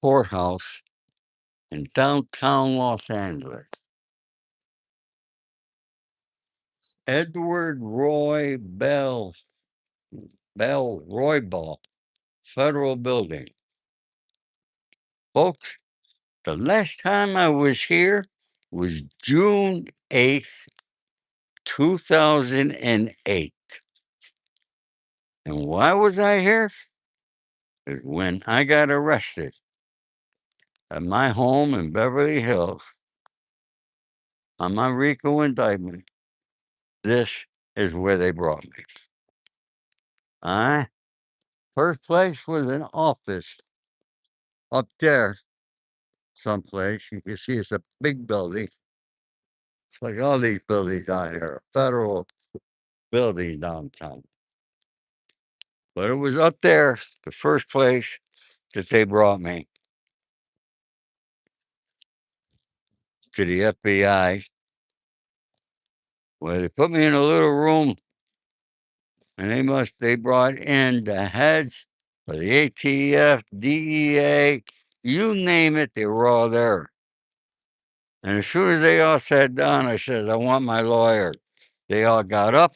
courthouse in downtown Los Angeles. Edward Roy Roybal Federal Building. Folks, the last time I was here was June 8th, 2008. And why was I here? Is when I got arrested at my home in Beverly Hills on my RICO indictment. This is where they brought me. First place was an office up there someplace. You can see it's a big building. It's like all these buildings down here, federal buildings downtown. But it was up there, the first place that they brought me to the FBI, where they put me in a little room and they brought in the heads of the ATF, DEA, you name it, they were all there. And as soon as they all sat down, I said, I want my lawyer. They all got up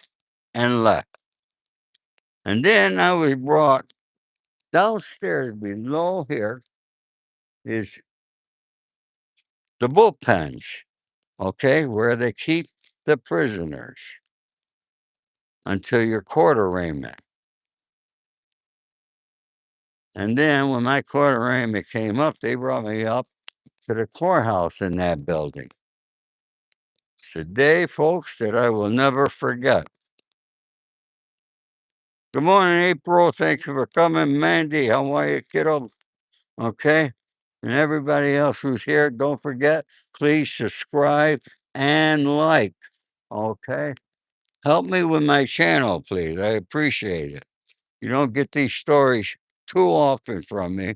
and left. And then I was brought downstairs below here is the bullpens, okay, where they keep the prisoners until your court arraignment. And then when my court arraignment came up, they brought me up to the courthouse in that building. It's a day, folks, that I will never forget. Good morning, April. Thank you for coming. Mandy, how are you, kiddo? Okay. And everybody else who's here, don't forget, please subscribe and like. Okay. Help me with my channel, please. I appreciate it. You don't get these stories too often from me,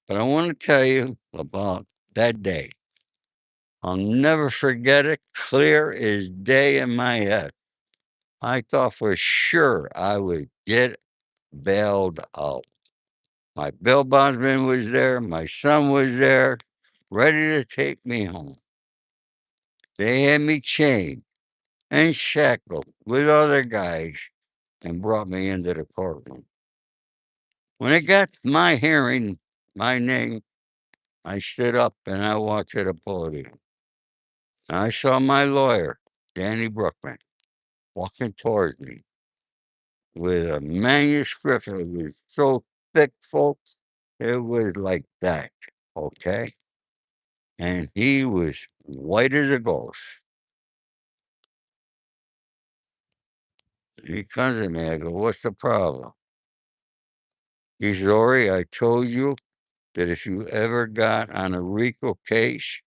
but I want to tell you about that day. I'll never forget it. Clear as day in my head. I thought for sure I would get bailed out. My bail bondsman was there. My son was there, ready to take me home. They had me chained and shackled with other guys and brought me into the courtroom. When it got to my hearing, my name, I stood up and I walked to the podium. And I saw my lawyer, Danny Brookman, walking towards me with a manuscript. It was so thick, folks. It was like that, okay? And he was white as a ghost. He comes to me, I go, what's the problem? He said, Ori, I told you that if you ever got on a RICO case,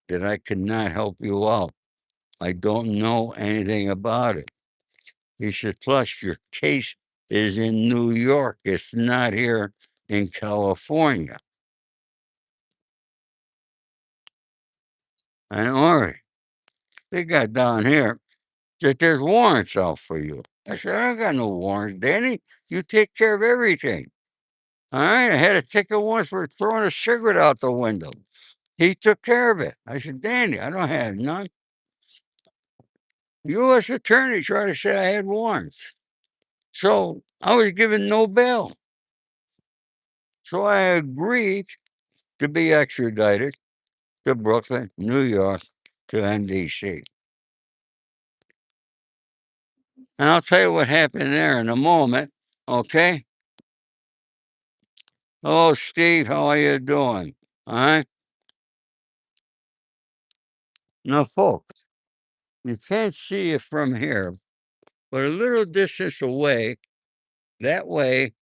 that I could not help you out. I don't know anything about it. He said, plus your case is in New York. It's not here in California. And Ori, they got down here that there's warrants out for you. I said, I got no warrants, Danny. You take care of everything. All right. I had a ticket once for throwing a cigarette out the window. He took care of it. I said, Danny, I don't have none. U.S. attorney tried to say I had warrants. So I was given no bail. So I agreed to be extradited to Brooklyn, New York, to NDC. And I'll tell you what happened there in a moment, okay? Hello, Steve. How are you doing? All right. Now, folks, you can't see it from here, but a little distance away, that way,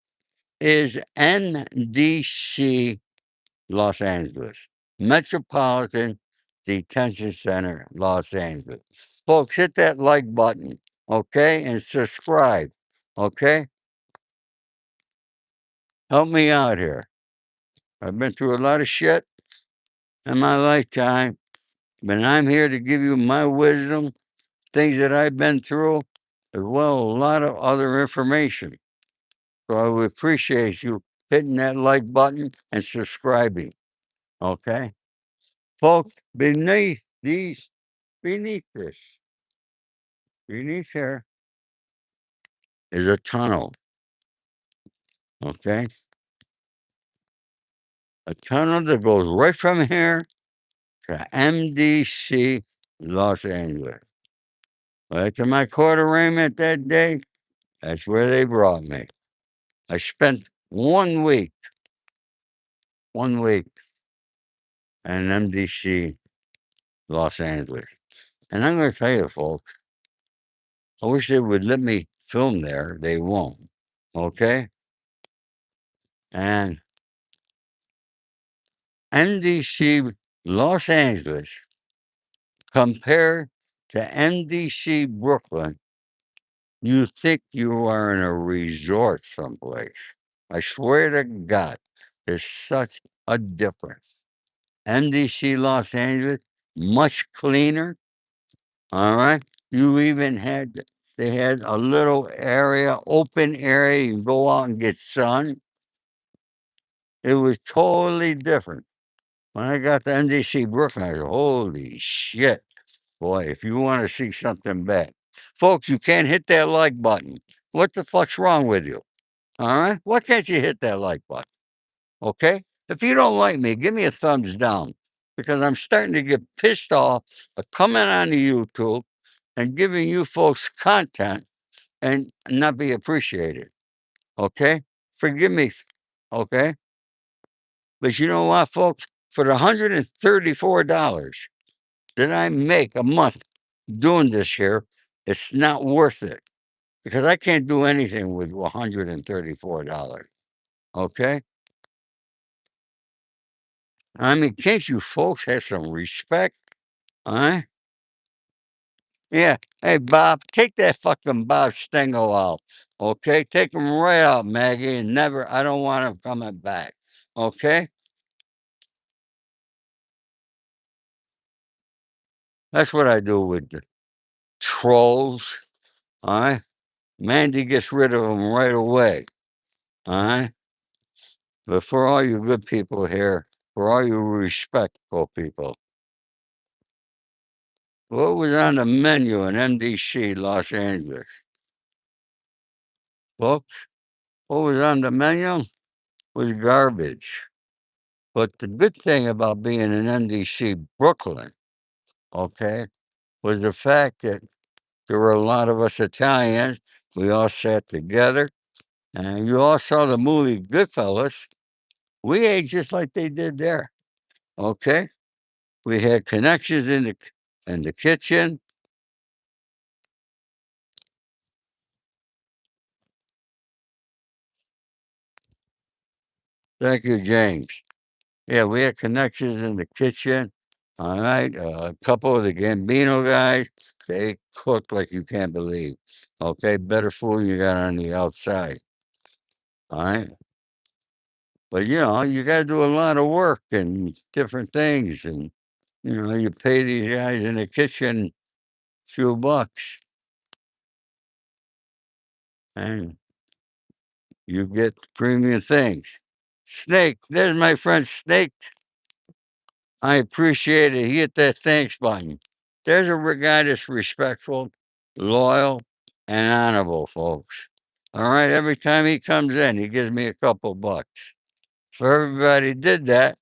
is NDC Los Angeles, Metropolitan Detention Center, Los Angeles. Folks, hit that like button, okay? And subscribe, okay? Help me out here. I've been through a lot of shit in my lifetime, but I'm here to give you my wisdom, things that I've been through, as well as a lot of other information. So I would appreciate you hitting that like button and subscribing. Okay? Folks, beneath this, beneath here is a tunnel. Okay? A tunnel that goes right from here to MDC, Los Angeles. After my court arraignment that day, that's where they brought me. I spent 1 week in MDC, Los Angeles. And I'm going to tell you, folks, I wish they would let me film there. They won't. Okay? And MDC, Los Angeles, compared to MDC, Brooklyn, you think you are in a resort someplace. I swear to God, there's such a difference. MDC Los Angeles, much cleaner. All right. They had a little area, open area. You can go out and get sun. It was totally different. When I got to MDC Brooklyn, I said, holy shit. Boy, if you want to see something bad. Folks, you can't hit that like button. What the fuck's wrong with you? All right? Why can't you hit that like button? Okay? If you don't like me, give me a thumbs down because I'm starting to get pissed off of coming on to YouTube and giving you folks content and not be appreciated. Okay? Forgive me. Okay? But you know what, folks? For the $134 that I make a month doing this here, it's not worth it because I can't do anything with $134. Okay? I mean, can't you folks have some respect? Huh? Yeah. Hey, Bob, take that fucking Bob Stengel out. Okay? Take him right out, Maggie, and never, I don't want him coming back. Okay? That's what I do with the trolls. All right? Mandy gets rid of them right away. All right? But for all you good people here, for all you respectful people, what was on the menu in MDC, Los Angeles? Folks, what was on the menu was garbage. But the good thing about being in MDC, Brooklyn, okay, was the fact that there were a lot of us Italians. We all sat together, and you all saw the movie Goodfellas. We ate just like they did there, okay? We had connections in the kitchen. Thank you, James. Yeah, we had connections in the kitchen. All right. A couple of the Gambino guys, they cooked like you can't believe. Okay. Better food you got on the outside. All right. But, you got to do a lot of work and different things. And, you pay these guys in the kitchen a few bucks and you get premium things. Snake, there's my friend Snake. I appreciate it. He hit that thanks button. There's a guy that's respectful, loyal, and honorable, folks. All right, every time he comes in, he gives me a couple bucks. If everybody did that,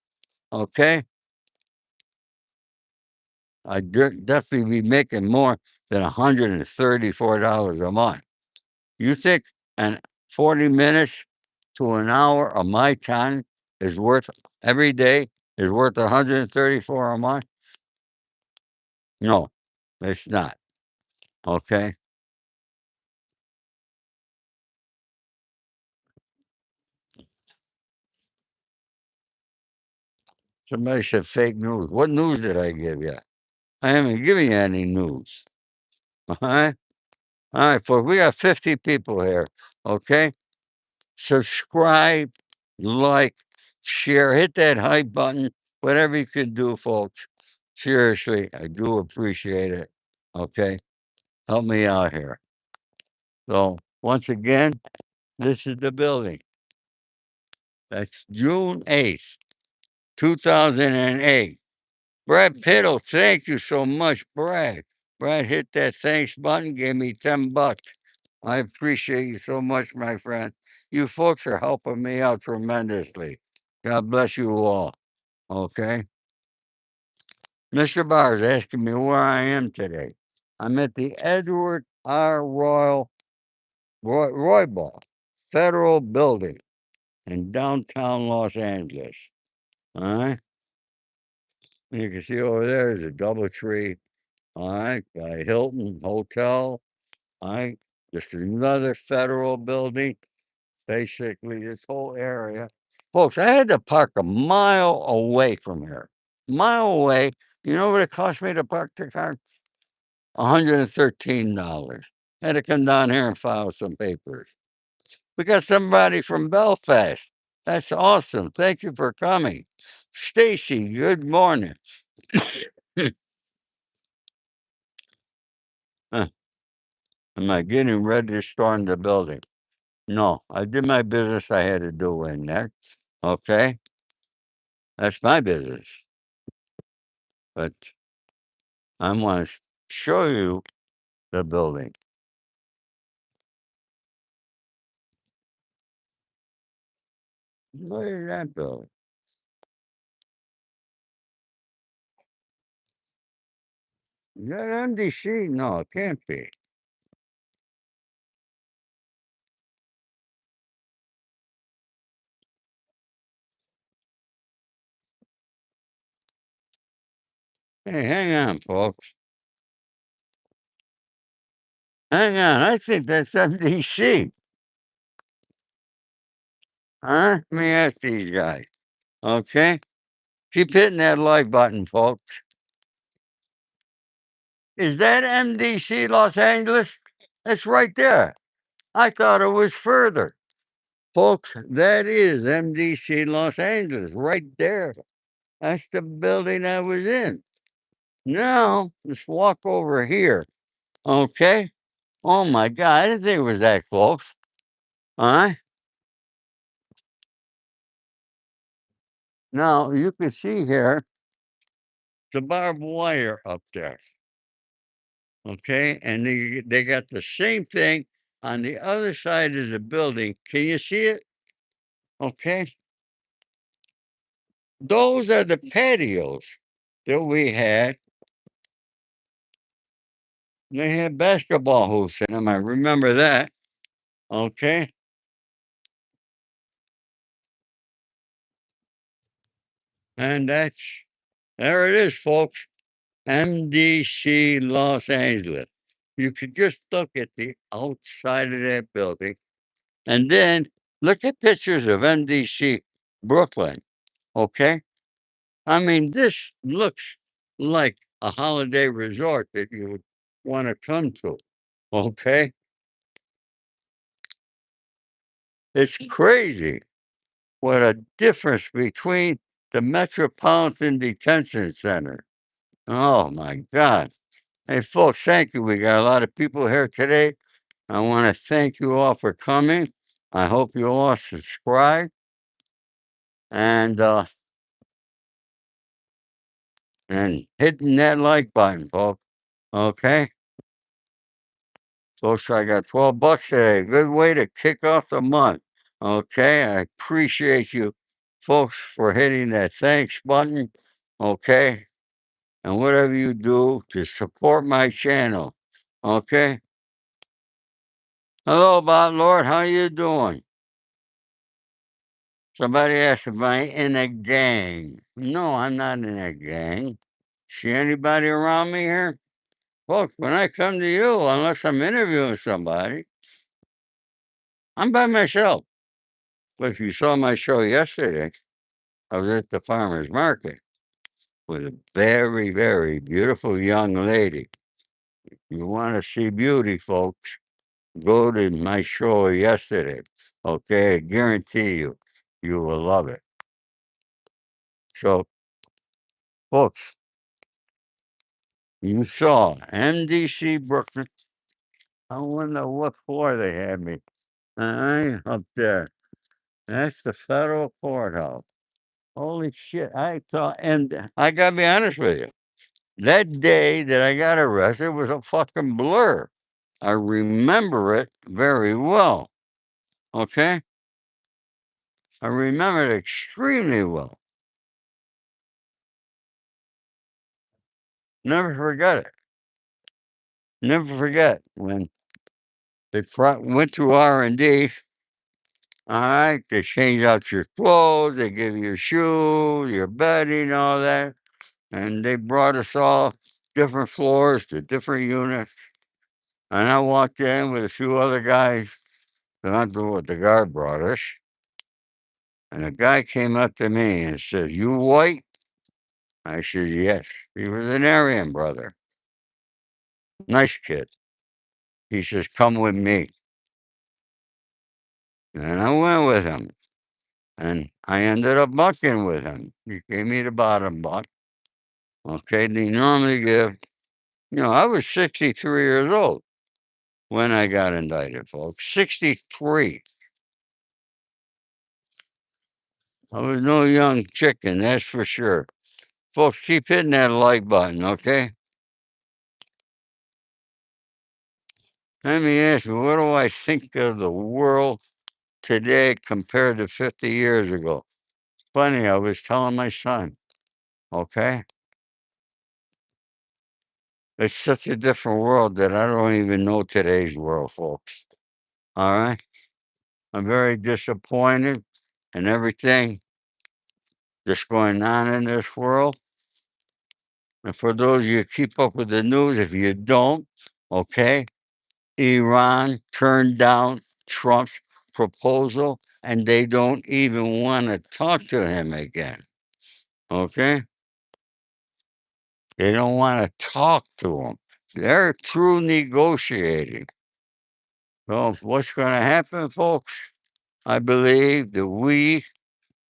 okay, I'd definitely be making more than $134 a month. You think an 40 minutes to an hour of my time is worth every day is worth 134 a month? No, it's not. Okay. Somebody said fake news. What news did I give you? I haven't given you any news. All right. All right, folks. We got 50 people here. Okay. Subscribe, like, share, hit that hype button, whatever you can do, folks. Seriously, I do appreciate it. Okay. Help me out here. So, once again, this is the building. That's June 8th, 2008. Brad Pittle, thank you so much, Brad. Brad hit that thanks button, gave me $10. I appreciate you so much, my friend. You folks are helping me out tremendously. God bless you all. Okay. Mr. Barr is asking me where I am today. I'm at the Edward R. Roybal Federal Building in downtown Los Angeles. All right. You can see over there is a double tree. All right. By Hilton Hotel. All right. Just another federal building. Basically, this whole area. Folks, I had to park a mile away from here. Mile away. You know what it cost me to park the car? $113. Had to come down here and file some papers. We got somebody from Belfast. That's awesome. Thank you for coming. Stacy, good morning. Huh, am I getting ready to storm the building? No, I did my business I had to do in there. Okay, that's my business. But I want to show you the building. Look at that building. Is that MDC? No, it can't be. Hey, hang on, folks. Hang on. I think that's MDC. Huh? Let me ask these guys. Okay? Keep hitting that like button, folks. Is that MDC Los Angeles? It's right there. I thought it was further. Folks, that is MDC Los Angeles right there. That's the building I was in. Now, let's walk over here. Okay? Oh my God, I didn't think it was that close. All right? Now, you can see here the barbed wire up there. Okay? And they got the same thing on the other side of the building. Can you see it? Okay? Those are the patios that we had. They had basketball hoops in them. I remember that. Okay. And there it is, folks. MDC Los Angeles. You could just look at the outside of that building and then look at pictures of MDC Brooklyn. Okay. I mean, this looks like a holiday resort that you would want to come to. Okay. It's crazy what a difference between the Metropolitan Detention Center. Oh my God. Hey, folks, thank you. We got a lot of people here today. I want to thank you all for coming. I hope you all subscribe and hitting that like button, folks. Okay. Folks, I got $12 today. Good way to kick off the month. Okay. I appreciate you folks for hitting that thanks button. Okay. And whatever you do to support my channel. Okay. Hello, Bob Lord. How you doing? Somebody asked if I'm in a gang. No, I'm not in a gang. See anybody around me here? Folks, when I come to you, unless I'm interviewing somebody, I'm by myself. But if you saw my show yesterday, I was at the farmer's market with a very, very beautiful young lady. You want to see beauty, folks? Go to my show yesterday. Okay, I guarantee you, you will love it. So, folks, you saw MDC Brooklyn. I wonder what floor they had me. Up there. That's the federal courthouse. Holy shit. I thought, and I got to be honest with you. That day that I got arrested was a fucking blur. I remember it very well. Okay? I remember it extremely well. Never forget it. Never forget when they went to R&D. All right, they change out your clothes, they give you your shoes, your bedding, all that, and they brought us all different floors to different units. And I walked in with a few other guys. Not do what the guard brought us. And a guy came up to me and said, "You white?" I said, "Yes." He was an Aryan brother. Nice kid. He says, "Come with me." And I went with him. And I ended up bucking with him. He gave me the bottom buck. Okay, they normally give, I was 63 years old when I got indicted, folks. 63. I was no young chicken, that's for sure. Folks, keep hitting that like button, okay? Let me ask you, what do I think of the world today compared to 50 years ago? Funny, I was telling my son, okay? It's such a different world that I don't even know today's world, folks. All right? I'm very disappointed in everything that's going on in this world. And for those of you who keep up with the news, if you don't, okay, Iran turned down Trump's proposal and they don't even want to talk to him again. Okay? They don't want to talk to him. They're through negotiating. So, what's going to happen, folks? I believe that we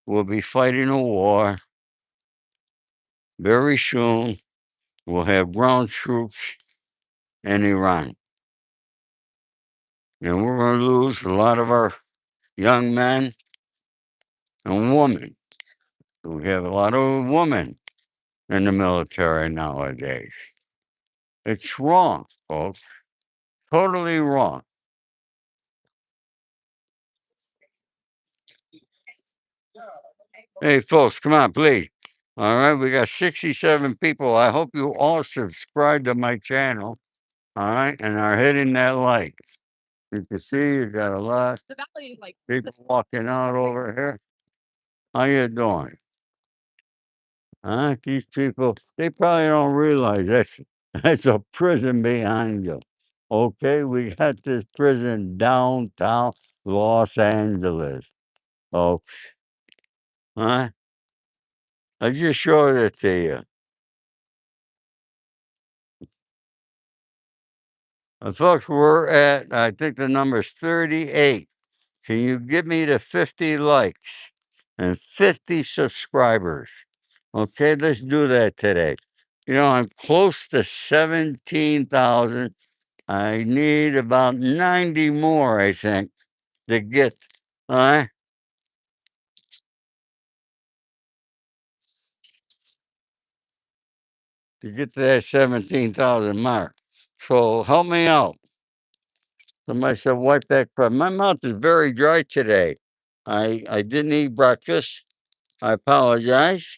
will be fighting a war very soon. We'll have ground troops in Iran. And we're going to lose a lot of our young men and women. We have a lot of women in the military nowadays. It's wrong, folks. Totally wrong. Hey, folks, come on, please. All right, we got 67 people. I hope you all subscribe to my channel. All right, and are hitting that like. You can see you got a lot of people walking out over here. How you doing? These people, they probably don't realize that's a prison behind you. Okay, we got this prison downtown Los Angeles. Folks, huh? I just showed it to you. Folks, we're at, I think the number's 38. Can you give me the 50 likes and 50 subscribers? Okay, let's do that today. I'm close to 17,000. I need about 90 more, I think, to get, uh, to get to that 17,000 mark. So help me out. Somebody said, wipe that crap. My mouth is very dry today. I didn't eat breakfast. I apologize.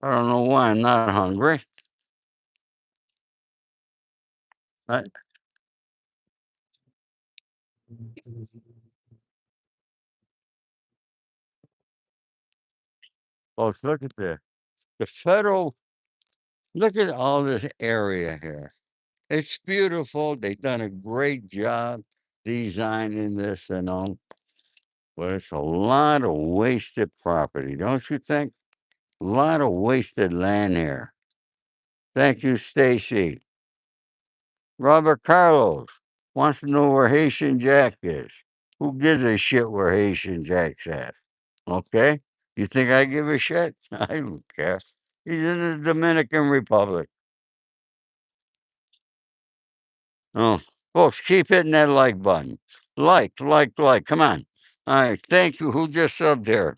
I don't know why I'm not hungry. I, folks, look at this. The federal, look at all this area here. It's beautiful. They've done a great job designing this and all, but it's a lot of wasted property, don't you think? A lot of wasted land here. Thank you, Stacy. Robert Carlos wants to know where Haitian Jack is. Who gives a shit where Haitian Jack's at? Okay? You think I give a shit? I don't care. He's in the Dominican Republic. Oh, folks, keep hitting that like button. Like. Come on. All right. Thank you. Who just subbed there?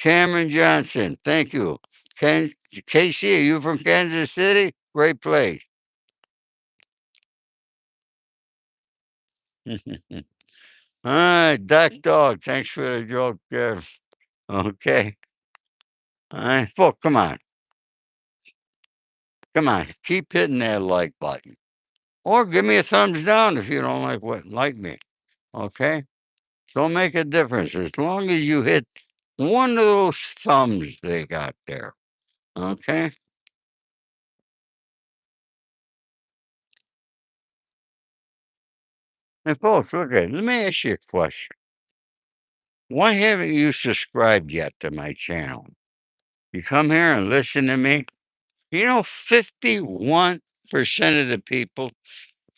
Cameron Johnson, thank you. Casey, are you from Kansas City? Great place. All right, Doc Dog, thanks for the joke there. Okay. All right, folks, come on. Come on, keep hitting that like button. Or give me a thumbs down if you don't like me. Okay? Don't make a difference as long as you hit one of those thumbs they got there. Okay? And folks, okay, let me ask you a question. Why haven't you subscribed yet to my channel? You come here and listen to me. 51% of the people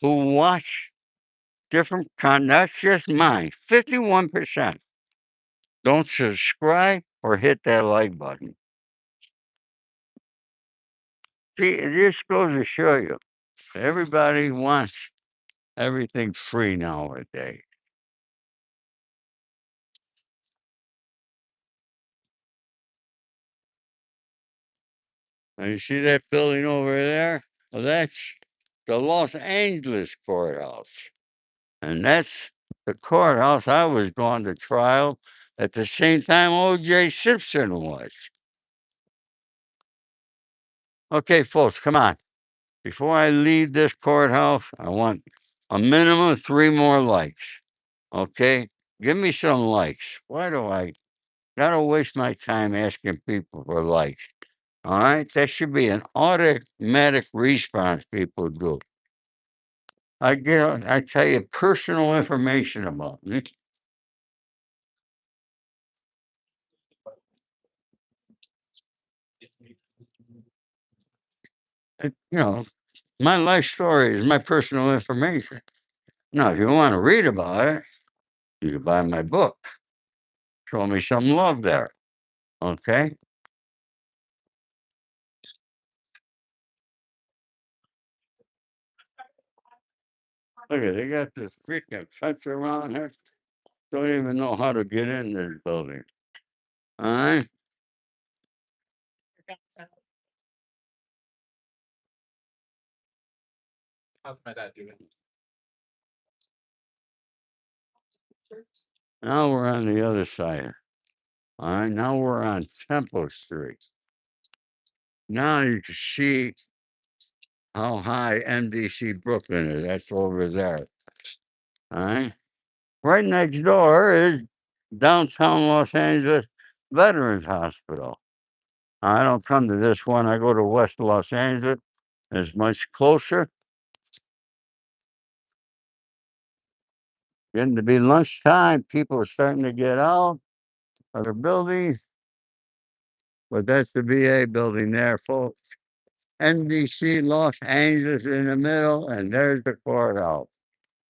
who watch different content, that's just mine, 51% don't subscribe or hit that like button. See, it just goes to show you, everybody wants everything free nowadays. And you see that building over there? Well, that's the Los Angeles courthouse. And that's the courthouse I was going to trial at the same time O.J. Simpson was. Okay, folks, come on. Before I leave this courthouse, I want a minimum of 3 more likes. Okay? Give me some likes. Why do I gotta waste my time asking people for likes? All right? That should be an automatic response people do. I tell you personal information about me. My life story is my personal information. Now, if you want to read about it, you can buy my book. Show me some love there. Okay? Look at they got this freaking fence around here. Don't even know how to get in this building. All right? Now we're on the other side. All right, now we're on Temple Street. Now you can see how high MDC Brooklyn is. That's over there. All right. Right next door is downtown Los Angeles Veterans Hospital. I don't come to this one. I go to West Los Angeles. It's much closer. Getting to be lunchtime. People are starting to get out of their buildings. But that's the VA building there, folks. NBC Los Angeles in the middle, and there's the courthouse.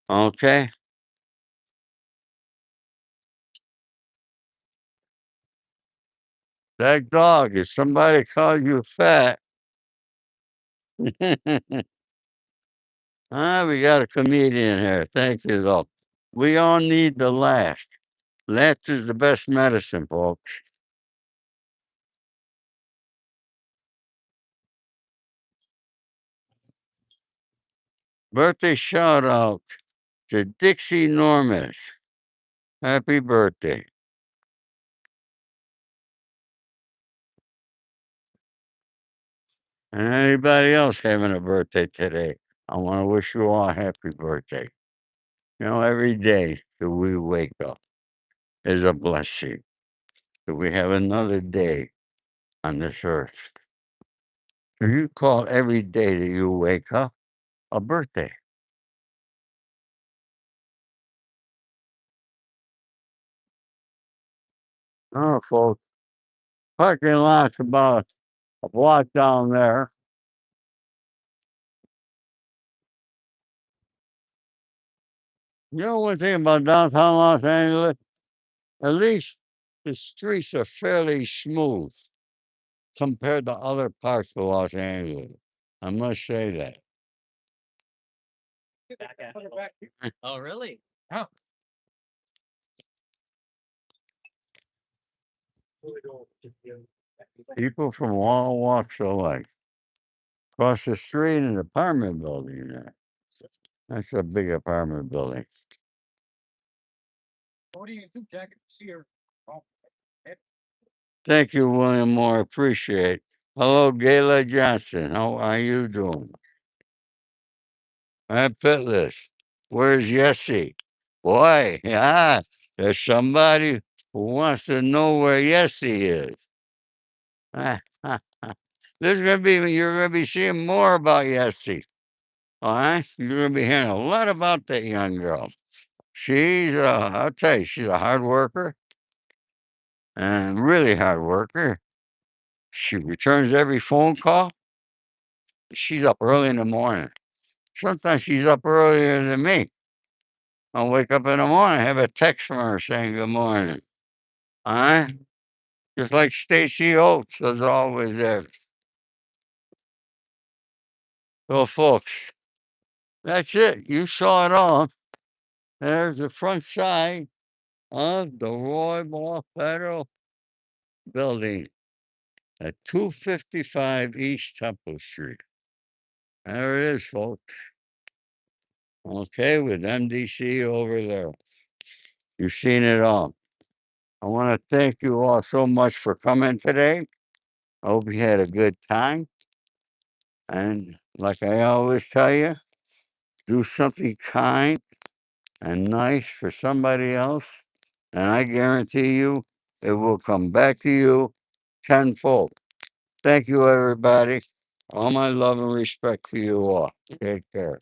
Okay? That dog, if somebody calls you fat, we got a comedian here. Thank you, though. We all need to laugh. Laughter's the best medicine, folks. Birthday shout out to Dixie Normus. Happy birthday. And anybody else having a birthday today, I want to wish you all a happy birthday. Every day that we wake up is a blessing. That we have another day on this earth. So you call every day that you wake up a birthday. Oh, folks, parking lot's about a block down there. One thing about downtown Los Angeles? At least the streets are fairly smooth compared to other parts of Los Angeles. I must say that. People from all walks of life. Across the street, an apartment building there. That's a big apartment building. Thank you, William Moore. Appreciate. Hello, Gayla Johnson. How are you doing? I'm Pitless. Where's Yessie? Boy, yeah, there's somebody who wants to know where Yessie is. You're gonna be seeing more about Yessie. All right, you're gonna be hearing a lot about that young girl. I'll tell you, she's a hard worker and really hard worker. She returns every phone call. She's up early in the morning. Sometimes she's up earlier than me. I'll wake up in the morning, have a text from her saying good morning. All right? Just like Stacy Oates was always there. Well, folks, that's it. You saw it all. There's the front side of the Roy Ball Federal Building at 255 East Temple Street. There it is, folks. Okay, with MDC over there. You've seen it all. I want to thank you all so much for coming today. I hope you had a good time. And like I always tell you, do something kind and nice for somebody else. And I guarantee you it will come back to you tenfold. Thank you, everybody. All my love and respect for you all. Take care.